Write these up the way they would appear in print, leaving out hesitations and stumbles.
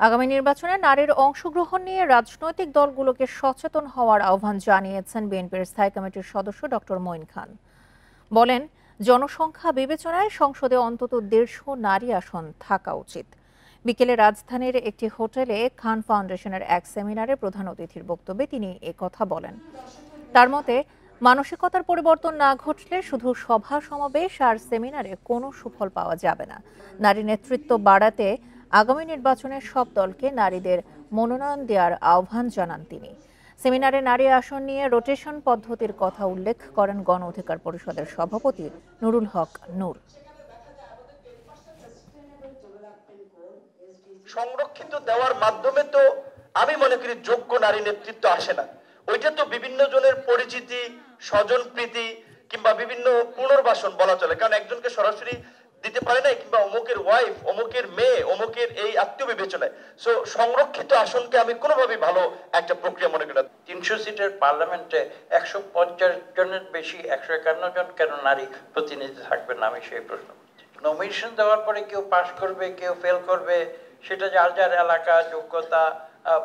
আগামী নির্বাচনে নারীর অংশগ্রহণ নিয়ে রাজনৈতিক দলগুলোকে সচেতন হওয়ার আহ্বান জানিয়েছেন বিএনপির স্থায়ী কমিটির সদস্য ডক্টর মঈন খান। বলেন, জনসংখ্যা বিবেচনায় সংসদে অন্তত 150 নারী আসন থাকা উচিত। বিকেলে রাজধানীর একটি হোটেলে খান ফাউন্ডেশনের এক সেমিনারে প্রধান অতিথির বক্তব্যে তিনি কথা বলেন। তার মতে, মানসিকতার পরিবর্তন না ঘটলে শুধু সভা সমাবেশ আর সেমিনারে কোনো সুফল পাওয়া যাবে না। নারী নেতৃত্ব বাড়াতে আগামী নির্বাচনে সব দলকে নারীদের মনোনয়ন দেওয়ার আহ্বান জানান তিনি। সেমিনারে নারী আসন নিয়ে রোটেশন পদ্ধতির কথা উল্লেখ করেন গণ অধিকার পরিষদের সভাপতি নুরুল হক নূর। সংরক্ষিত দেওয়ার মাধ্যমে তো আমি মনে করি যোগ্য নারী নেতৃত্ব আসে না। ওইটা তো বিভিন্ন জনের পরিচিতি, স্বজন প্রীতি কিংবা বিভিন্ন পুনর্বাসন বলা চলে, কারণ একজনকে সরাসরি দিতে পারে না, কিংবা অমুকের ওয়াইফ, অমুকের মেয়ে, অমুকের এই আত্মীয় বিবেচনায়। সো সংরক্ষিত আসনকে আমি কোনোভাবেই ভালো একটা প্রক্রিয়া মনে করি না। 300 সিটের পার্লামেন্টে 150 জনের বেশি, 151 জন কেন নারী প্রতিনিধি থাকবে না, আমি সেই প্রশ্ন করছি। নমিনেশন দেওয়ার পরে কেউ পাস করবে, কেউ ফেল করবে, সেটা যার যার এলাকা, যোগ্যতা,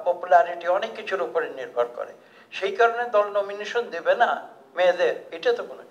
পপুলারিটি অনেক কিছুর উপরে নির্ভর করে। সেই কারণে দল নমিনেশন দেবে না মেয়েদের, এটা তো কোনো